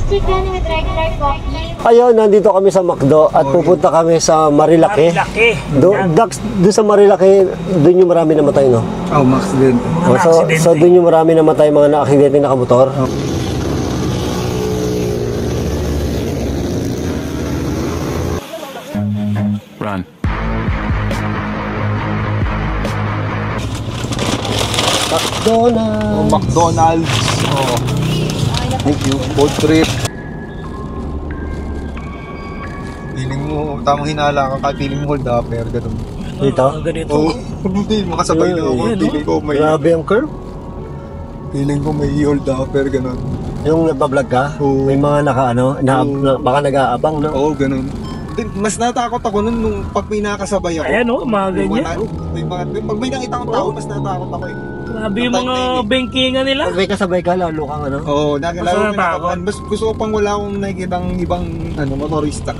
chicken with regular coffee. Ayun, nandito kami sa McDo at pupunta kami sa Marilaki. Doon sa Marilaki, doon yung marami namatay, no? Oh, Max din. So doon yung marami namatay, mga na-aksidente na kamotor. Run. McDonald's. Oh, McDonald's. Oh. Thank you. Food trip. Feeling mo, tamang hinala ka, feeling mo hold up, pero ganun. Dito? Ganito. Oo, hindi, makasabay na ako. Feeling ko may... Grabe ang curve. Feeling ko may hold up, pero ganun. Yung nagbablog ka, Oo. may mga baka nag-aabang, no? Oo, ganun. Mas natakot ako nun nung pag may nakasabay ako. Ayan o, mga ganyan. Pag may nakita akong tao, mas natakot ako eh. Grabe yung mga bankingan nila. Pag may kasabay ka, lalo kang ano? Oo, lalo natakot. Mas gusto ko pang wala akong nakikitang ibang motorista.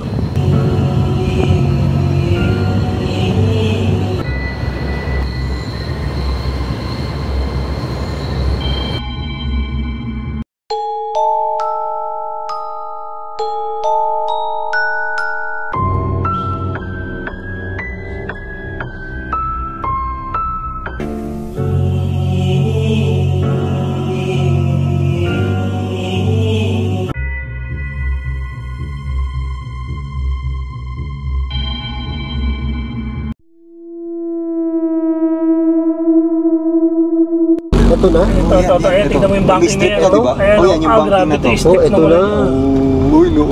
Ito na? Ito. Ayan, tignan mo yung banking Step na na, yan. diba? Ayan, Oh, yan yung banking grabe na to. ito. Step ito naman. na. Uy, no.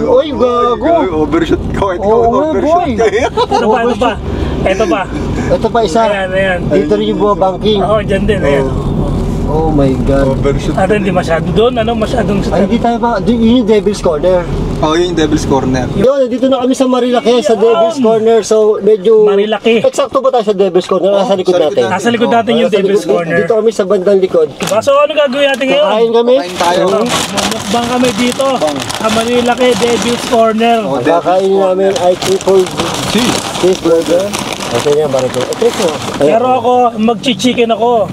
Uy, gago! Overshoot ka. Oo nga, boy! Ano pa? Ito pa. Ito pa isa. Ayan. Dito rin yung buha banking. Oo, dyan din. Ayan. Oh my God. Overshoot. Ano, hindi masyado doon. Masyadong Ay, hindi tayo ba? Yun yung Devil's Corner. Oh, yun yung Devil's Corner. Yun, dito na kami sa Marilaki, sa Devil's Corner. So, medyo... Marilaki. Eksakto ba tayo sa Devil's Corner? Nasa likod natin. Nasa likod natin yung Devil's Corner. Dito kami sa bandang likod. So, ano gagawin natin ngayon? Kakain kami. Kain tayo. Mukbang kami dito. Sa Marilaki, Devil's Corner. Ang kakainin namin ay triple cheeseburger. Ito niya, barito. Ito ito. Pero ako, mag-chicken ako.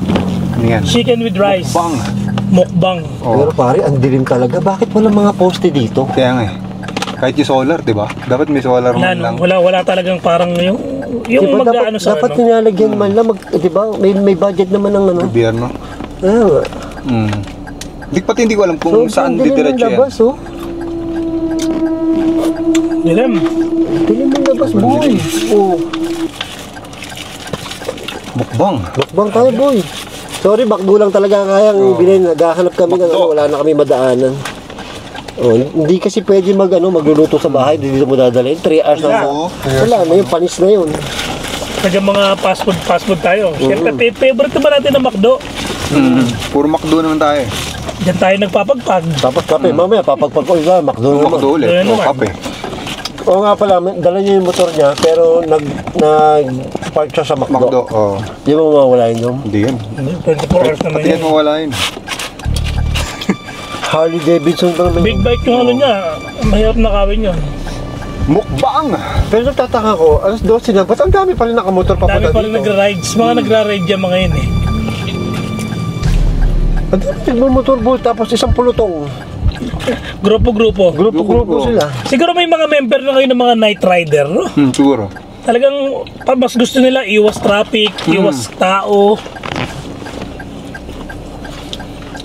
Ano yan? Chicken with rice. Bang. Mukbang. Pero pare, ang dilim talaga. Bakit walang mga poste dito? Kaya nga eh. Kahit yung solar, di ba? Dapat may solar man lang. Wala talagang parang yung Diba, mag-ano sa dapat ano. nilalagyan man lang, di ba? May budget naman ng ano. Gobyerno. Ah, Pati hindi ko alam kung saan didiretso yan. labas, oh. Dilim. Dilim ng labas, boy. Oh. Mukbang. Mukbang tayo, boy. Sorry, bakdo lang talaga kayang bilhin. Naghahanap kami ng ano, wala na kami madaanan. Oh, hindi kasi pwede magluluto sa bahay, dito mo dadalhin. 3 hours na. Wala na yung panis na yun. Kaya mga fast food tayo. Siyempre, favorite naman natin ng McDo. Puro McDo naman tayo. Diyan tayo nagpapagpag. Tapos kape, mamaya papagpag ko isa, McDo naman. McDo ulit. Ayun O, naman. kape. Oo nga pala, dala niya yung motor niya, pero nag-park siya sa McDo. McDo. Oh. Di mo mawala yun. Hindi yan. 24 hours naman Pati yan yan. mawala yun. Harley Davidson pa naman. Big bike yung ano niya. Mahirap nakawin yun. Mukbang! Pero nagtataka ko, alas 12 na, ba't ang dami pa rin nakamotor Dami papunta pa rin dito? nagra-rides. Mga nagra-ride yan mga yun eh. Ang dami nagmamotor boy, tapos isang pulutong. Grupo-grupo. Grupo-grupo sila. Siguro may mga member na kayo ng mga night rider, no? Siguro. Talagang mas gusto nila iwas traffic, iwas tao.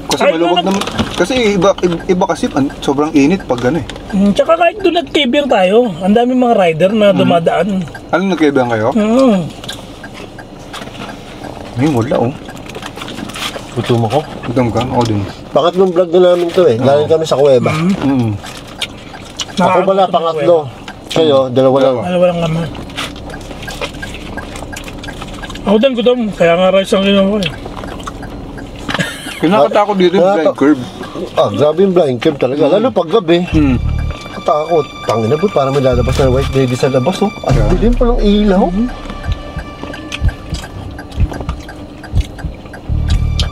Kasi Kahit maluwag na- naman. Kasi iba kasi sobrang init pag gano'n eh. Tsaka kahit doon nag-KBR tayo, ang dami mga rider na dumadaan. Ano nagkaibigan kayo? May wala oh. Gutom ako. Gutom ka? Ako din. Pangatlong vlog na namin to eh. Galing kami sa kuweba. Ako pala pangatlo. Kayo, dalawa lang. Dalawa lang naman. Ako din gutom, kaya nga rice ang ginawa ko eh. Kinakatakot dito yung blind curve. Ah, grabe yung blind curve talaga. Lalo pag gabi. Katakot. Tangin na po, parang may lalabas na white lady sa labas oh. At dilim pa ng ilaw.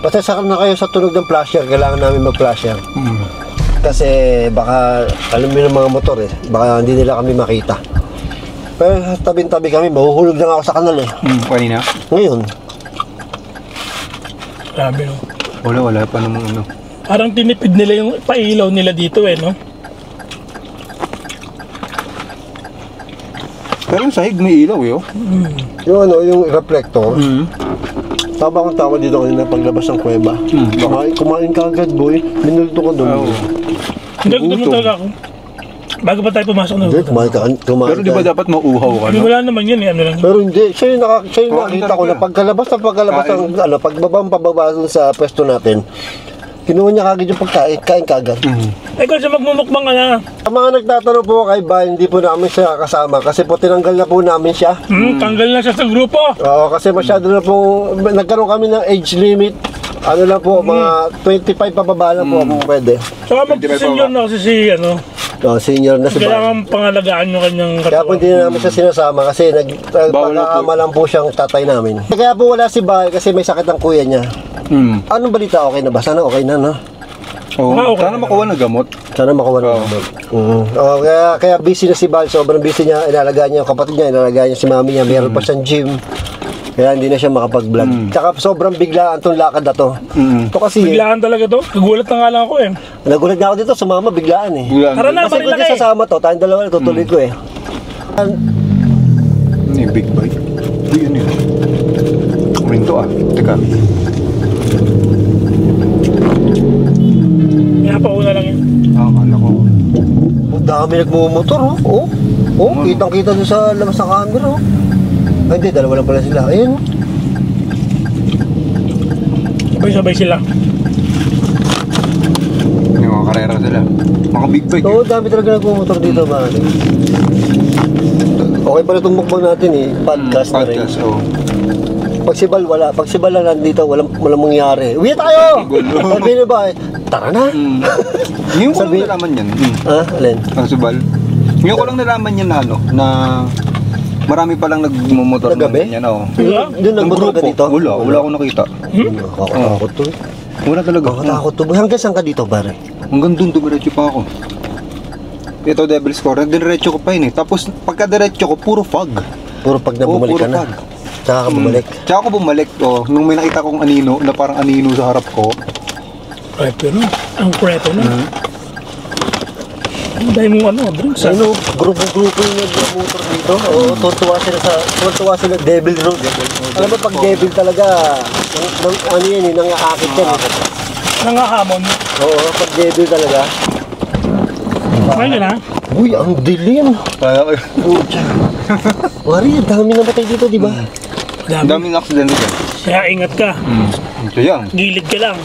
Basta sakal na kayo sa tunog ng flasher, kailangan namin mag-flasher. Kasi baka, alam mo yung mga motor eh, baka hindi nila kami makita. Pero sa tabi-tabi kami, mahuhulog lang ako sa kanal eh. Kanina? Ngayon, Grabe no. Wala pa namang ano. Parang tinipid nila yung pailaw nila dito eh, no? Pero yung sahig may ilaw eh, oh. Yung ano, yung reflector. Tama kang tama dito kanina paglabas ng kuweba. Kumain ka agad, boy. Minulto ka doon. Hindi, gusto mo talaga ako. Bago pa tayo pumasok na. Hindi, kumain ka. Pero di ba dapat mauuhaw ka, Hindi, no? wala naman yun eh, ano lang. Pero hindi, siya yung nakita ko na pagkalabas ng ano, pagbaba dun sa pwesto natin, kinuha niya kagad yung pagkain, kain kagad. Eh, kung siya magmumukbang ka na. Ang mga nagtatanong po kay Bay, hindi po namin siya kasama kasi po tinanggal na po namin siya. Tanggal na siya sa grupo. Oo, kasi masyado na po, nagkaroon kami ng age limit. Ano lang po, mga 25 pababa lang po kung pwede. Saka mag-senior na kasi si, ano, Senior na si Bay. kailangan pangalagaan yung kanyang Kaya po hindi na namin siya sinasama kasi nagpakama lang po siyang tatay namin. Kaya po wala si Bay kasi may sakit ang kuya niya. Anong balita? Okay na ba? Sana okay na, no? Oo, Okay. sana makuha ng gamot. Sana makuha na naman. Kaya busy na si Bal. Sobrang busy niya. Inalagaan niya yung kapatid niya. Inalagaan niya si mami niya. Meron pa siyang gym. Kaya hindi na siya makapag-vlog. Tsaka sobrang biglaan itong lakad na to. Ito kasi, Biglaan talaga to. Nagulat na nga lang ako eh. nagulat niya ako dito. Sumama biglaan eh. Tara na, Kasi kung Manila di ka eh. sasama to, tayong dalawa na tutuloy ko eh. Yung big bike. Yun yun. Minto ah. Teka. Kaya pauna lang yun. Akala ko. Ang dami nagmumotor oh. Kitang-kita doon sa labas ng camera oh. Ay hindi, dalawa lang pala sila. Ayun oh. Sabay-sabay sila. Yung mga karera sila. Mga big bike. Oo, dami talaga nagmumotor dito ba? Okay pala itong mukbang natin eh. Podcast na rin. Podcast, oh. Pag si Bal wala, pag si Bal na nandito, walang mangyari. Uwi tayo! Sabi niyo ba, tara na. Ngayon ko lang nalaman yan. Ha? Alin? Ang subal. Ngayon ko lang nalaman yan na ano, na marami palang nagmumotor Na gabi? ganyan, oh. Doon nagmotor ka dito? Wala akong nakita. Nakakatakot to. Wala talaga. Nakakatakot to. Hanggang saan ka dito, pare? Hanggang dun, dumiretso pa ako. Ito, Devil's Core, diretso ko pa yun eh. Tapos, pagka diretso ko, puro fog. Puro pag na bumalik ka puro na. fog. Tsaka ka bumalik. Tsaka ako bumalik, oh. Nung may nakita kong anino, na parang anino sa harap ko. Preto na. Ang preto na. Ang dahil mo ano, drinks ah. Ano, grupo-grupo yung nagmotor dito. Oo, tuwa sila Devil Road. Alam mo, pag Devil talaga, ano yan eh, nangaakit yan eh. Nangahamon. Oo, pag Devil talaga. Okay ka na? Uy, ang dilim. Kaya, Wari, ang dami namatay dito, di ba? ang daming accident dito. Kaya ingat ka. Ito yan. Gilid ka lang.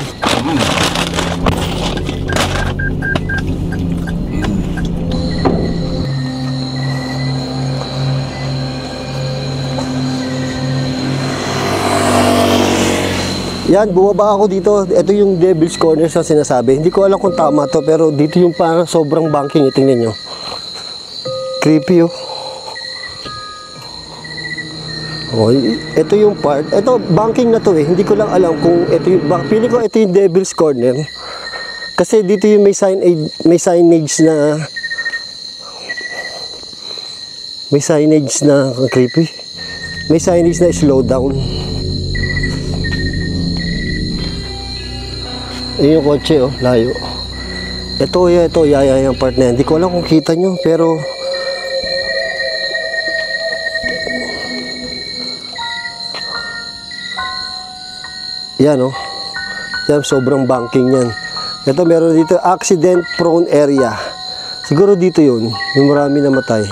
Yan, bumaba ako dito. Ito yung Devil's Corner sa sinasabi. Hindi ko alam kung tama to, pero dito yung parang sobrang banking. Tingnan nyo. Creepy oh. Oh, ito yung part. Ito, banking na to eh. Hindi ko lang alam kung ito yung... Pili ko ito yung Devil's Corner. Kasi dito yung may signage na... May signage na... Creepy. May signage na slow down. Ayun yung kotse oh, layo. Ito yaya yung part na yan. Hindi ko alam kung kita nyo, pero yan oh. Yan, sobrang banking yan. Ito meron dito, accident prone area. Siguro dito yun, yung marami namatay.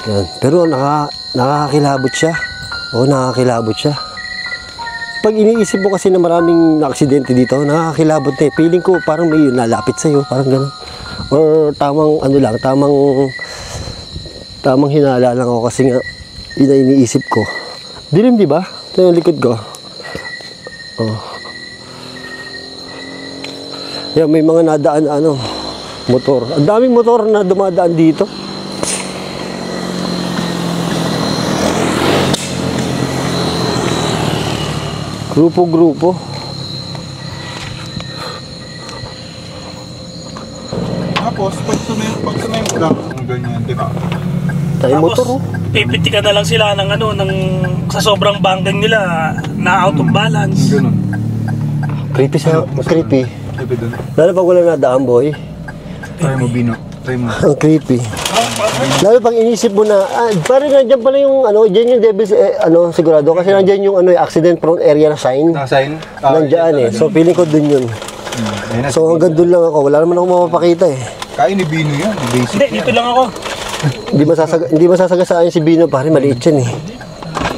Yan. Pero nakakakilabot siya. Oo, nakakakilabot siya. Pag iniisip mo kasi na maraming aksidente dito, nakakakilabot na eh. Feeling ko parang may nalapit sa'yo, parang gano'n. Or tamang ano lang, tamang hinala lang ako kasi nga yun ang iniisip ko. Dilim, di ba? Ito yung likod ko. Oh. Yan, may mga nadaan motor. Ang daming motor na dumadaan dito. Grupo-grupo. Tapos, pag sumempo lang, ang ganyan, di ba? Tayo motor, oh. Pipitikan na lang sila ng ano, sa sobrang banggang nila na out of balance. Ganun. Creepy sa... Creepy. Sabi doon. Lalo pag wala nadaan, boy. Try mo, Bino. Try mo. Ang creepy. Lalo pag inisip mo na, parang nandiyan pala yung, dyan yung Devil's, sigurado. Kasi nandiyan yung, accident prone area na sign. Nakasign? Nandiyan eh. So, feeling ko dun yun. So, hanggang dun lang ako. Wala naman akong mapapakita eh. Kaya ni Bino yan. Basic Hindi, dito lang ako. Hindi masasagasaan si Bino, pare. Maliit yan eh.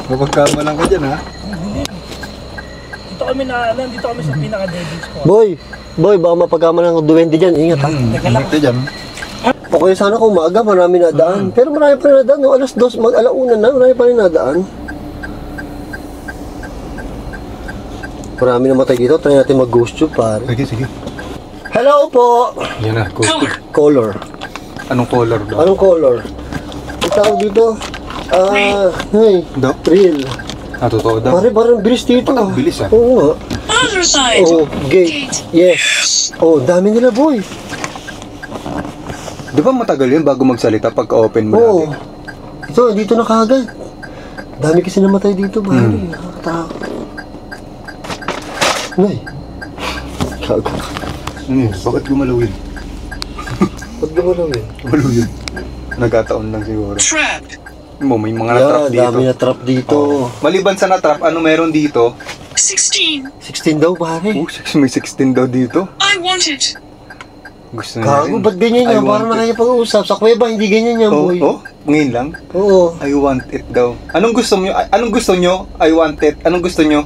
Mapagkamalang ka dyan, ha? Dito kami sa pinaka-Devil's Core. Boy, baka mapagkamalang ng duwende dyan. Ingat ha. Ito dyan. Okay sana kung maaga, marami na daan. Pero marami pa rin nadaan. No? Alas 2, alauna na, marami pa rin nadaan. Marami na matay dito. Try natin mag-ghost tube, pare. Sige. Hello po! Yan na, ghost tube. Color. Anong color daw? Anong color? Ang tawag dito? Hey, Daw? thrill. Totoo daw. Pare, parang bilis dito. Ang bilis, ah. Oo nga. Other side. Oh, gate. Yes. Oh, dami nila, boy. Di ba matagal yun bago magsalita pagka-open mo Oo. natin? Ito, dito na kagad. Dami kasi namatay dito, pare. Nakakatakot. Nay. Gago. Bakit gumalaw yun? Ba't gumalaw yun? Gumalaw yun. Nagkataon lang siguro. Trap. May mga na-trap dito. Dami na trap dito. Maliban sa na-trap, ano meron dito? 16. 16 daw, pare. May 16 daw dito. I want it. Gusto niya Gago, ba't ganyan I yan? want Parang it. nakikipag-uusap. Sa kuweba, hindi ganyan yan, boy. Ngayon lang? Oo. I want it daw. Anong gusto nyo? Anong gusto nyo? I want it. Anong gusto nyo?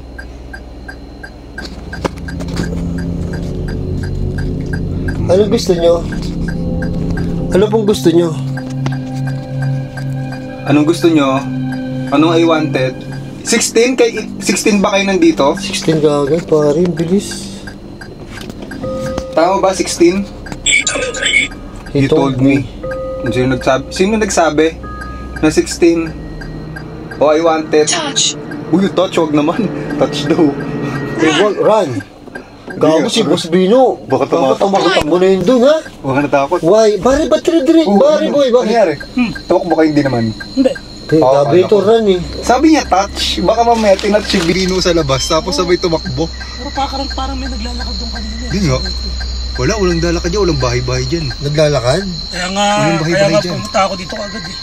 Anong gusto nyo? Ano pong gusto nyo? Anong gusto nyo? Anong I want it? 16? 16 ba kayo nandito? 16 kagad, pare. Bilis. Tama ba 16? You told me. Sino nagsabi na 16? Oh, I want it. Touch. Uy, touch, wag naman. Touch daw. Run. Gago si Boss Bino. Baka tumakbo na yun dun, ha? Huwag ka natakot. Why? Bari ba tiri-diri? Bari, boy. Ano Bakit? nangyari? Tumakbo kayo hindi naman. Hindi. Gabi ito, run eh. Sabi niya touch. Baka mamaya tinatch si Bino sa labas tapos sabay tumakbo. Pero parang may naglalakad doon kanina. Hindi nga. Walang dalakad dyan. Walang bahay-bahay dyan. Naglalakad? Kaya nga dyan. pumunta ako dito agad eh.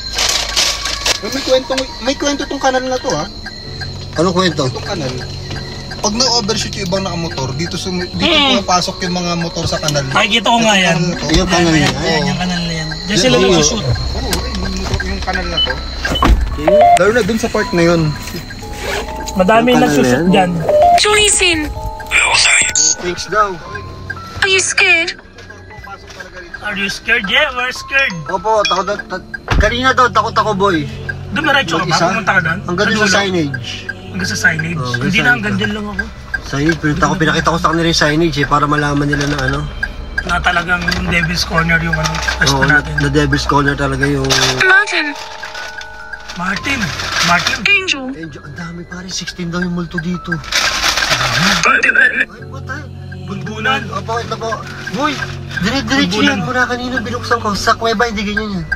May kwento tong kanal na to, ha? Anong kwento? Itong kanal. Pag na-overshoot yung ibang nakamotor, dito pumapasok yung mga motor sa kanal. Makikita ko nga yan. Yung kanal niya. Ayan, yung kanal na yan. Diyan sila nagsushoot. Oo, yung kanal na to. Lalo na dun sa part na yun. Madami nagsushoot dyan. Johnny Sin. Thanks daw. Are you scared? Are you scared? Yeah, we're scared. Opo, kanina daw, takot ako, boy. Dumiretso ka ba? Isa? Pumunta ka doon? Hanggang Sa sa dulo? signage. Hanggang sa signage? Oo, hanggang Hindi sa na, hanggang dyan lang ako. Signage, pinakita ko sa kanila yung signage eh, para malaman nila na ano. Na talagang Devil's Corner yung pwesto Oo, natin. na Devil's Corner talaga yung... Martin. Martin. Angel. Ang dami pare, 16 daw yung multo dito. Ay, patay. Bunbunan. Opo, ito po. Boy, dire-diretso yan mula kanina binuksan ko. Sa kuweba, hindi ganyan yan.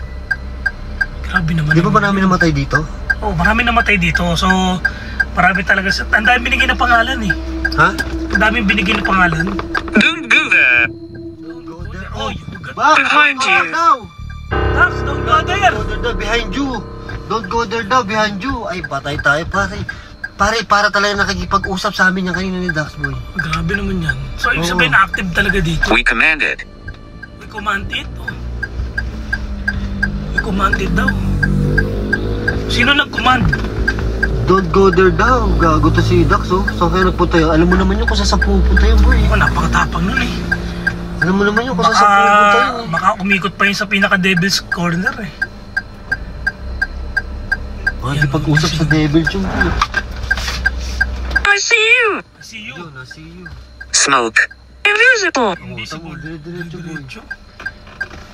Grabe naman. Di ba marami namatay dito? Oo, marami namatay dito. So, marami talaga. Ang dami binigyan ng pangalan eh. Ha? Ang dami binigyan ng pangalan. Don't go there. Go there. Oh, you got... Behind you. Daw. Dax, don't go there. Don't go there daw, behind you. Don't go there daw, behind you. Ay, patay tayo, pare. Pare, para talaga nakikipag-usap sa amin yung kanina ni Dax, boy. Grabe naman yan. So, ibig Oo. sabihin active talaga dito. We commanded. We commanded. Oh. We commanded daw. Sino nag-command? Don't go there daw. Gago to si Dax, oh. Saan kaya nagpunta yun? Alam mo naman yun kung saan pupunta yun, boy. Oh, napakatapang nun eh. Alam mo naman yun kung saan pupunta yun, eh. Baka umikot pa yun sa pinaka-Devil's Corner eh. Makikipag-usap sa devil yung boy. I see you. See you. Yun, see you. Smoke. Invisible. Invisible. Dire-diretso, boy. Diretso.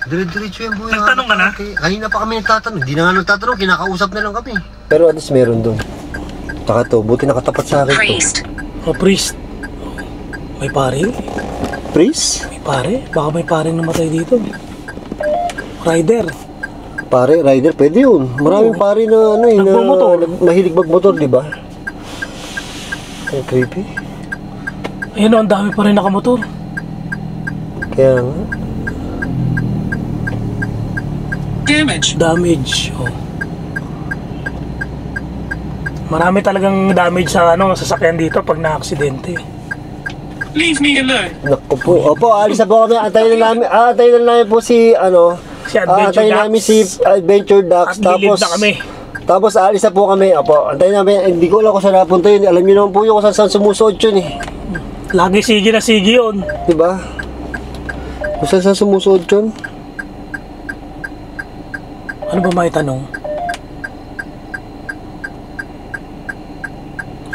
Dire-diretso yan, boy. Nagtanong ka na? Kanina pa kami nagtatanong. Hindi na nga nagtatanong. Kinakausap na lang kami. Pero at least meron doon. Taka to. Buti nakatapat sa akin to. Priest. Oh, priest. May pare? Priest? May pare? Baka may pare namatay dito. Rider. Pare, rider, pwede yun. Maraming pare na ano eh, na Nagmumotor. mahilig magmotor, di ba? Ang creepy. Ayun, ang dami pa rin nakamotor. Kaya nga. Damage. Oh. Marami talagang damage sa sasakyan dito pag na-aksidente. Leave me alone. Naku po. Opo, alis na po kami. Antayin na namin po si, Si Adventure antayin namin Ducks. si Adventure Ducks. At lilib na kami. Tapos alis na po kami. Opo, antayin namin. Hindi ko alam kung saan napunta yun. Alam niyo naman po yun kung saan sumusuot yun eh. Lagi sige na sige yun. Diba? Kung saan sumusuot yun. Ano ba may tanong?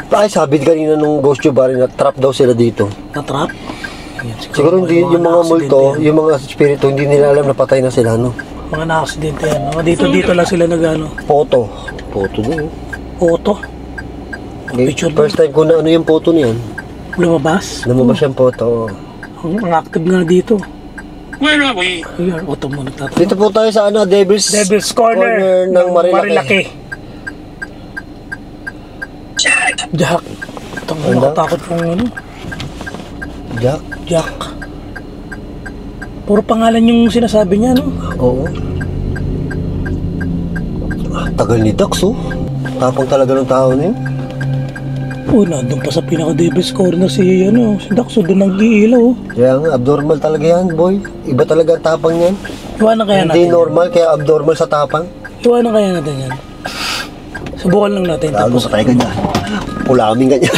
Ay, sabi kanina nung Ghost Tube na trap daw sila dito. Na-trap? Ayan, Siguro hindi yung mga multo, na-aksidente yan. yung mga spirito, hindi nila alam na patay na sila, no? Mga na-aksidente yan. Dito lang sila nag-ano. Photo. Photo din. Auto. Okay. Picture First time ko na ano yung photo niyan. Lumabas. Lumabas yung photo. Ang active nga dito. Where are we? Ayan, auto mo nagtatanong. Dito po tayo sa ano, Devil's Corner ng Marilaki. Jack. Itong Ano? nakatakot kong ano. Jack? Jack. Puro pangalan yung sinasabi niya, no? Oo. Tagal ni Dax, oh. Tapang talaga ng tao niya. Nandun pa sa pinaka-Devil's Corner si Daxo, doon nag-iilaw. Kaya nga, abnormal talaga yan, boy. Iba talaga ang tapang yan. Iwanan kaya natin. Hindi normal, kaya abnormal sa tapang. Iwanan kaya natin yan. Subukan lang natin. Gago Tapos, sa tayo ganyan. Kulaming ganyan.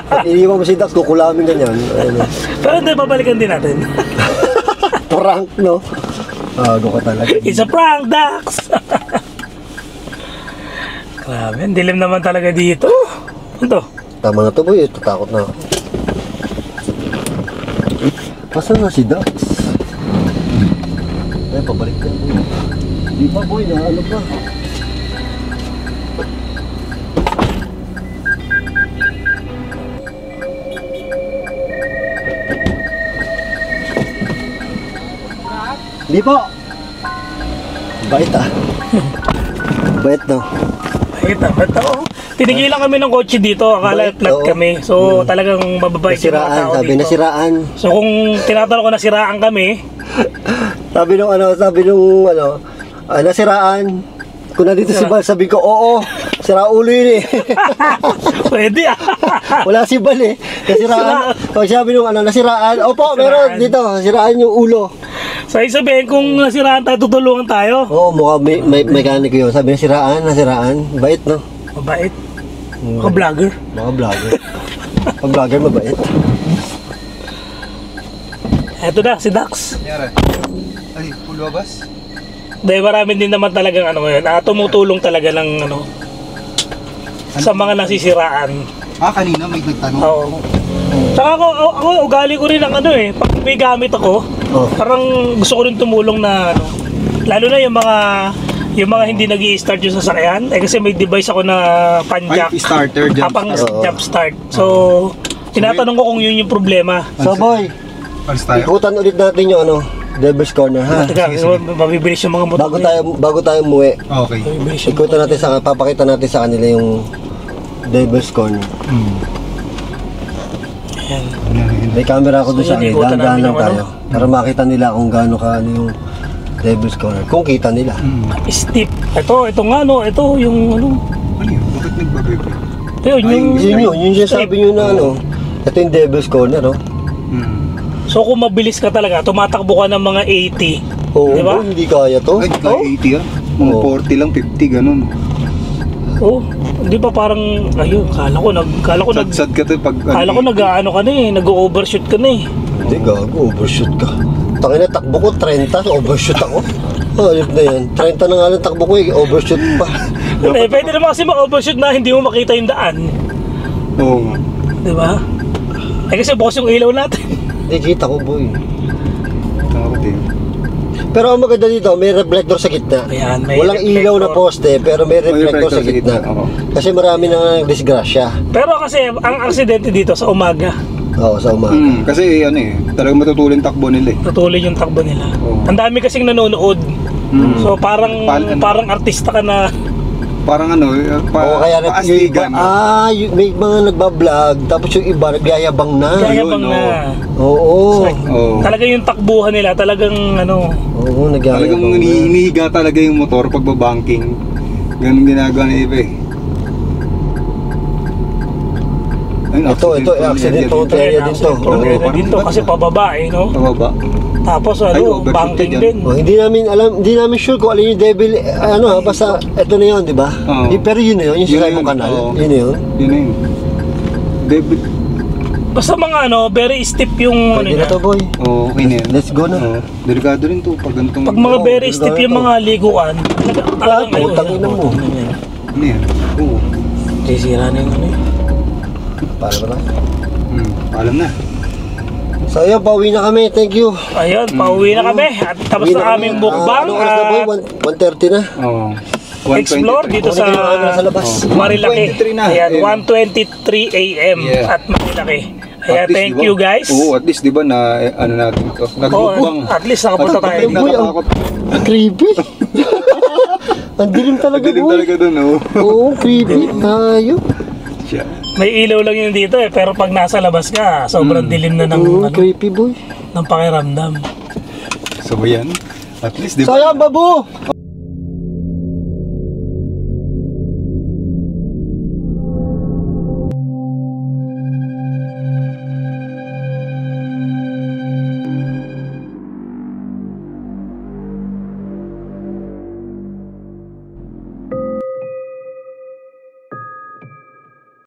At iniwan mo si Dax, kukulaming ganyan. Ano. pero hindi, babalikan din natin. Prank, no? Gago ka talaga. It's a prank, Dax! Grabe, ang dilim naman talaga dito. Ano to? Tama na to, boy. Tatakot na ako. Pasan na si Dax? Ay, pabalik ka, boy. Di pa, boy. Ano pa? Di po. Bait ah. Bait no. Ba't ako? Tinigilan kami ng kotse dito, akala Bait, flat oo. kami. So talagang mababait yung mga Nasiraan, tao sabi dito. nasiraan. So kung tinatanong ko nasiraan kami, Sabi nung nasiraan. Kung nandito si Bal, sabi ko, oo, sira ulo yun eh. pwede ah. Wala si Bal eh. Nasiraan. Pag sabi nung nasiraan, opo, Nasiraan. meron dito, nasiraan yung ulo. So sabihin kung nasiraan tayo, tutulungan tayo. Oo, mukha may mekaniko yun. Sabi nasiraan. Bait no? Mabait. Mga vlogger. Mga vlogger. Pag vlogger, mabait. Eto na, si Dax. Nangyari? Ay, pulwabas? Dahil marami din naman talagang ngayon, tumutulong talaga ng sa mga nasisiraan. Kanina may nagtanong. Oo. Tsaka ako ugali ko rin ang pag may gamit ako, Oh. parang gusto ko rin tumulong na lalo na yung mga hindi nag-i-start yung sasakyan, kasi may device ako na pan-jack. Ay, starter, jump Pang start. jump start. So, tinatanong ko kung yun yung problema. So boy, Alis tayo? ikutan ulit natin yung Devil's Corner ha. Teka, mabibilis yung mga motor. Bago tayo umuwi. Okay. Mabibilis yung Ikutan natin papakita natin sa kanila yung Devil's Corner. Ayan. May camera ako doon So, sa akin. yun, ikutan Dahan-dahan natin lang yung tayo. Para makita nila kung gaano ka yung Devil's Corner. Kung kita nila. Steep. Ito nga ito yung Ano yun? Bakit nagbabebe? Yun yung sabi nyo na ito yung Devil's Corner, oh. So kung mabilis ka talaga, tumatakbo ka ng mga 80. Oo, Di ba? hindi kaya to. Ay, kaya 80 yan. Mga Oh. 40 lang, 50, ganun. Oh, di ba parang kala ko Sad-sad ka to pag... kala ko nag-overshoot ka na eh. Hindi, gago, overshoot ka. Tangina, takbo ko 30, overshoot ako. Ayop na yan. 30 na nga lang takbo ko overshoot pa. Pwede naman kasi ma-overshoot na hindi mo makita yung daan. Oo nga. Di ba? Kasi bukas yung ilaw natin. Hindi, kita ko, boy. Takot eh. Pero ang maganda dito, may reflector sa gitna. Ayan, may Walang reflector. ilaw na poste, pero may reflector sa gitna. Oo. Kasi marami na disgrasya. Pero kasi ang aksidente dito sa umaga, Oo, sa umaga. Kasi talagang matutulin takbo nila eh. tutuloy yung takbo nila. Oo. Ang dami kasing nanonood. So parang Pal- parang artista ka na. Parang ano, Oo, kaya yung iba, paastigan. may mga nagbablog, tapos yung iba nagyayabang na. Yayabang Yun, na. Oo. Oo. Talaga yung takbuhan nila, talagang ano. Oo, Talagang nagyayabang na. hinihiga talaga yung motor pag babanking. Ganun ginagawa ng iba eh. Ayun, Accident area din to. Oo, Dito kasi pababa eh, no? Pababa. Tapos Ay, ano, overshoot banking ka din. Oh, hindi namin sure kung alin yung devil, basta ito na yun, di ba? Oo. Pero yun na yun, yung Yun sa na Simon yun, Canal, oo. yun na yun. Yun na yun. David. Basta mga ano, very steep yung ano Pwede na niya. to, boy. Oo, okay na yan. Let's go na. Oo. Delikado rin to pag ganitong... Pag mga Oo, very steep yung ganito. mga liguan, talagang ayun. Putang ina mo. Ano yan? Oo. Sisira na yung ano yun. Para ba na? Alam na. So ayun, pauwi na kami. Thank you. Ayun, pauwi na kami. At tapos Pauwi na aming mukbang. Anong oras na, boy? 1:30 na. Oo. Explore dito sa Sa labas. Marilaki. 1:23 na. Ayan, Ayun. 1:23 a.m. Yeah. at Marilaki. Kaya At least, thank diba? you guys. Oo, at least di ba na ano natin to. Nagmukbang. At least nakapunta tayo dito. Boy, ang creepy. Ang dilim talaga, Madilim boy. talaga dun, oh. Oo, creepy. Ayun. Siya. May ilaw lang yun dito eh, pero pag nasa labas ka, sobrang dilim na ng, ano, Creepy, boy. ng pakiramdam. So yan. At least di ba? Sayang, babo.